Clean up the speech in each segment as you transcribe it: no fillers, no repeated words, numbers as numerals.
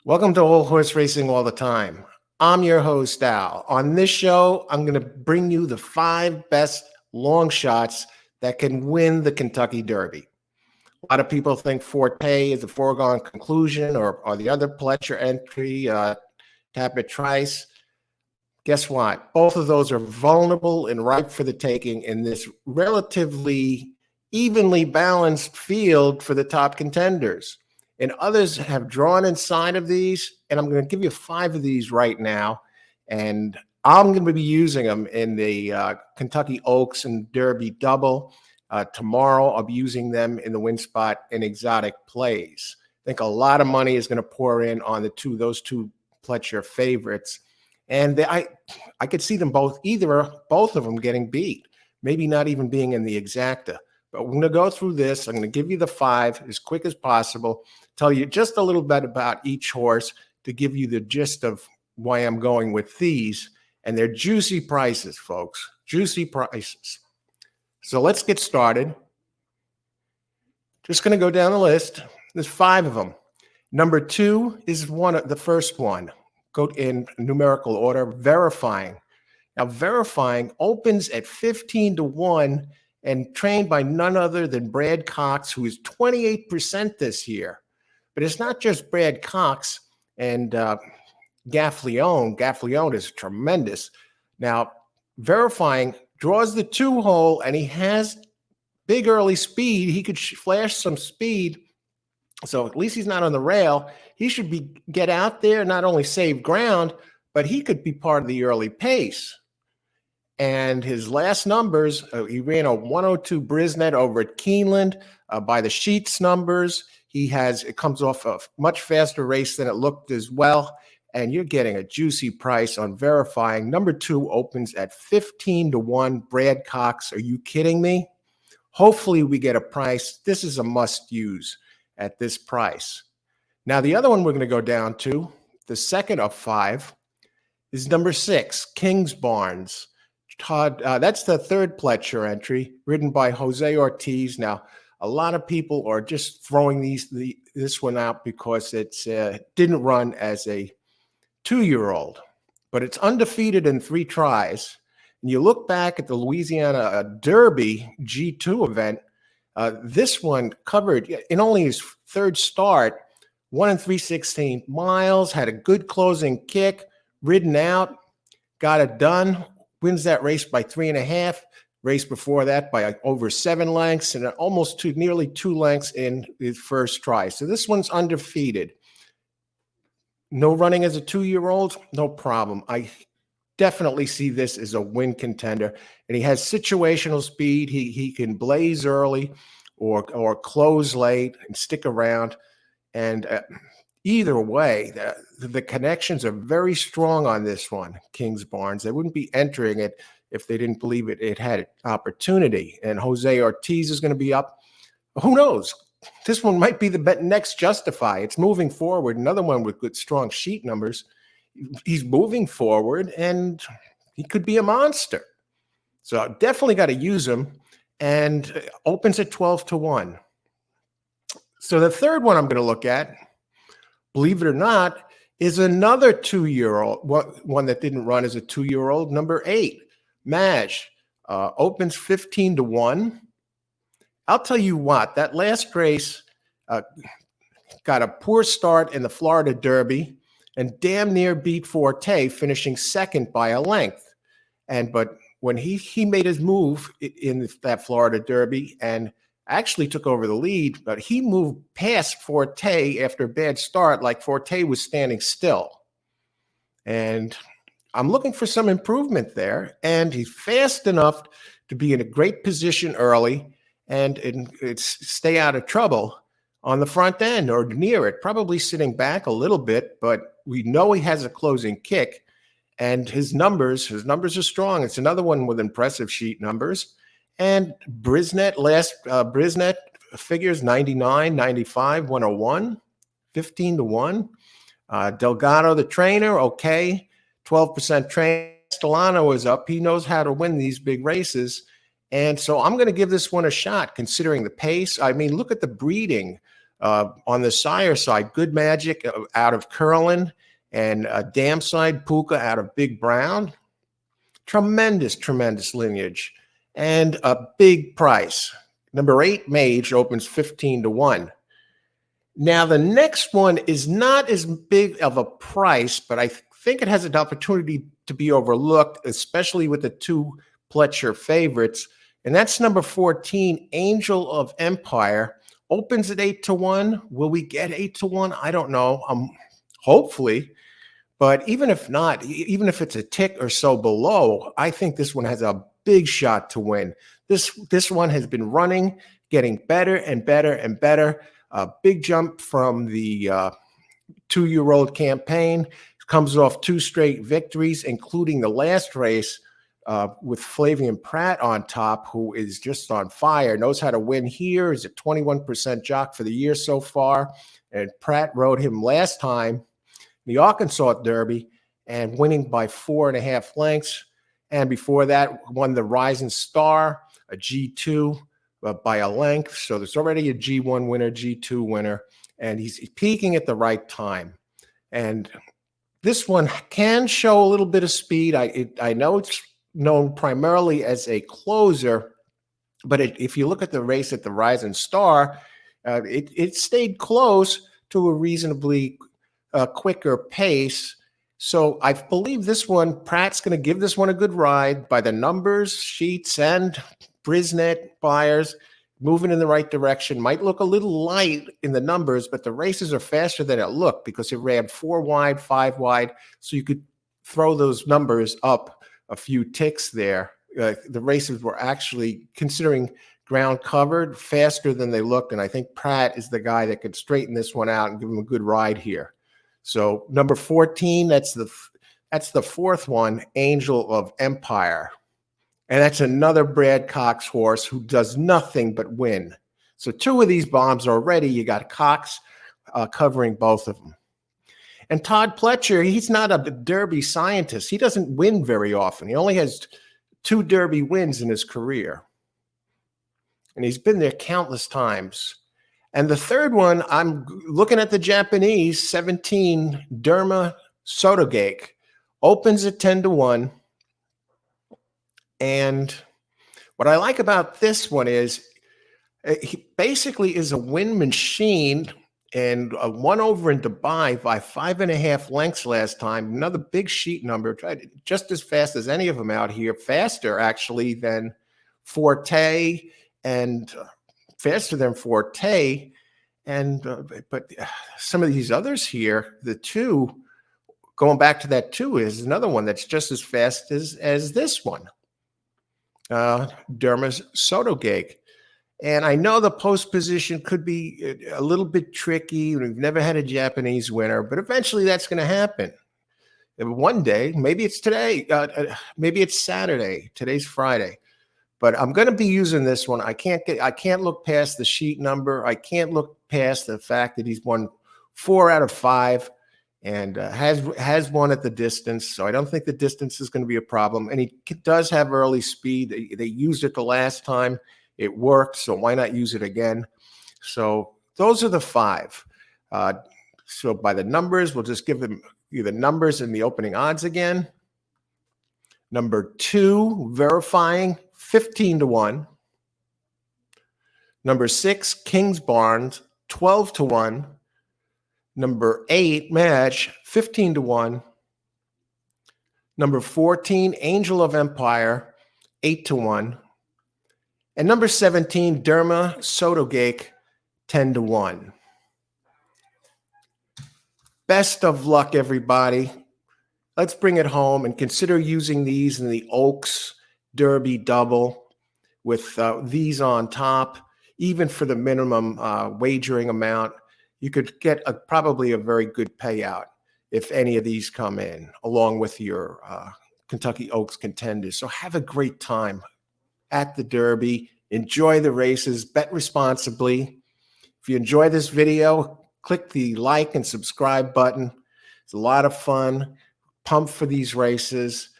Welcome to Old Horse Racing All the Time. I'm your host, Al. On this show, I'm going to bring you the 5 best long shots that can win the Kentucky Derby. A lot of people think Forte is a foregone conclusion or the other Pletcher entry, Tapit Trice. Guess what? Both of those are vulnerable and ripe for the taking in this relatively evenly balanced field for the top contenders. And others have drawn inside of these, and I'm going to give you 5 of these right now. And I'm going to be using them in the Kentucky Oaks and Derby double. Tomorrow, I'll be using them in the win spot in exotic plays. I think a lot of money is going to pour in on those two Pletcher favorites. And I could see them both of them getting beat, maybe not even being in the exacta. But we're going to go through this. I'm going to give you the 5 as quick as possible, tell you just a little bit about each horse to give you the gist of why I'm going with these. And they're juicy prices, folks, juicy prices. So let's get started. Just going to go down the list. There's 5 of them. Number 2 is the first one. Go in numerical order, Verifying. Now, Verifying opens at 15-1 and trained by none other than Brad Cox, who is 28% this year. But it's not just Brad Cox and Gaffleone. Gaffleone is tremendous. Now, Verifying draws the 2-hole, and he has big early speed. He could flash some speed. So at least he's not on the rail. He should get out there, not only save ground, but he could be part of the early pace. And his last numbers, he ran a 102 Brisnet over at Keeneland. By the Sheets numbers, it comes off a much faster race than it looked as well. And you're getting a juicy price on Verifying. Number 2 opens at 15-1. Brad Cox, are you kidding me? Hopefully we get a price. This is a must use at this price. Now, the other one we're going to go down to, the second of 5, is number 6, King's Barnes. Todd, that's the third Pletcher entry, ridden by Jose Ortiz. Now, a lot of people are just throwing this one out because it's didn't run as a 2-year-old, but it's undefeated in 3 tries. And you look back at the Louisiana Derby G2 event, this one covered in only his 3rd start, 1 3/16 miles, had a good closing kick, ridden out, got it done, wins that race by 3.5. Race before that by over 7 lengths, and almost nearly 2 lengths in his first try. So this one's undefeated. No running as a 2-year-old, no problem. I definitely see this as a win contender, and he has situational speed. He can blaze early or close late and stick around. And either way, the connections are very strong on this one, King's Barnes. They wouldn't be entering it if they didn't believe it had opportunity. And Jose Ortiz is going to be up. Who knows? This one might be the next Justify. It's moving forward. Another one with good, strong sheet numbers. He's moving forward, and he could be a monster. So definitely got to use him, and opens at 12-1. So the third one I'm going to look at, believe it or not, is another 2-year-old, one that didn't run as a 2-year-old, number 8, Maj. Opens 15-1. I'll tell you what, that last race got a poor start in the Florida Derby and damn near beat Forte, finishing 2nd by a length. But when he made his move in that Florida Derby and actually took over the lead, but he moved past Forte after a bad start, like Forte was standing still. And I'm looking for some improvement there. And he's fast enough to be in a great position early and stay out of trouble on the front end or near it, probably sitting back a little bit, but we know he has a closing kick. And his numbers are strong. It's another one with impressive sheet numbers. And Brisnet, Brisnet figures 99, 95, 101, 15-1. Delgado, the trainer, okay, 12% train. Castellano is up. He knows how to win these big races. And so I'm going to give this one a shot, considering the pace. I mean, look at the breeding On the sire side, Good Magic out of Curlin, and Dam Side Puka out of Big Brown. Tremendous, tremendous lineage, and a big price. Number 8, Mage, opens 15 to 1. Now, the next one is not as big of a price, but I think it has an opportunity to be overlooked, especially with the 2 Pletcher favorites. And that's number 14, Angel of Empire. Opens at 8 to 1. Will we get 8 to 1? I don't know. Hopefully. But even if not, even if it's a tick or so below, I think this one has a big shot to win. This one has been running, getting better and better and better. A big jump from the 2-year-old campaign. Comes off 2 straight victories, including the last race with Flavian Pratt on top, who is just on fire, knows how to win here. Is a 21% jock for the year so far. And Pratt rode him last time, the Arkansas Derby, and winning by 4.5 lengths. And before that, won the Rising Star, a G2 by a length. So there's already a G1 winner, G2 winner, and he's peaking at the right time. And this one can show a little bit of speed. I know it's known primarily as a closer, but if you look at the race at the Rising Star, it stayed close to a reasonably quicker pace. So I believe this one, Pratt's going to give this one a good ride by the numbers, sheets, and Brisnet buyers moving in the right direction. Might look a little light in the numbers, but the races are faster than it looked because it ran 4 wide, 5 wide. So you could throw those numbers up a few ticks there. The races were actually, considering ground covered, faster than they looked. And I think Pratt is the guy that could straighten this one out and give him a good ride here. So number 14, that's the 4th one, Angel of Empire. And that's another Brad Cox horse who does nothing but win. So 2 of these bombs already. You got Cox covering both of them. And Todd Pletcher, he's not a Derby scientist. He doesn't win very often. He only has 2 Derby wins in his career. And he's been there countless times. And the 3rd one, I'm looking at the Japanese, 17, Derma Sotogake. Opens at 10 to 1. And what I like about this one is he basically is a win machine, and won over in Dubai by 5.5 lengths last time. Another big sheet number, just as fast as any of them out here, faster actually than Forte, and faster than Forte. And but some of these others here, the 2, going back to that 2, is another one that's just as fast as this one. Derma's Sotogake. And I know the post position could be a little bit tricky. We've never had a Japanese winner, but eventually that's going to happen. And one day, maybe it's today, maybe it's Saturday. Today's Friday. But I'm going to be using this one. I can't look past the sheet number. I can't look past the fact that he's won 4 out of 5 and has won at the distance. So I don't think the distance is going to be a problem. And he does have early speed. They used it the last time. It worked, so why not use it again? So those are the 5. So by the numbers, we'll just give them the numbers and the opening odds again. Number 2, Verifying, 15 to 1. Number 6, King's Barnes, 12 to 1. Number 8, Match, 15 to 1. Number 14, Angel of Empire, 8 to 1. And number 17, Derma Sotogake, 10 to 1. Best of luck, everybody. Let's bring it home and consider using these in the Oaks Derby double with these on top. Even for the minimum wagering amount, you could get probably a very good payout if any of these come in, along with your Kentucky Oaks contenders. So have a great time at the Derby. Enjoy the races. Bet responsibly. If you enjoy this video, click the like and subscribe button. It's a lot of fun. Pumped for these races.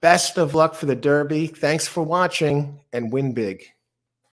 Best of luck for the Derby. Thanks for watching, and win big.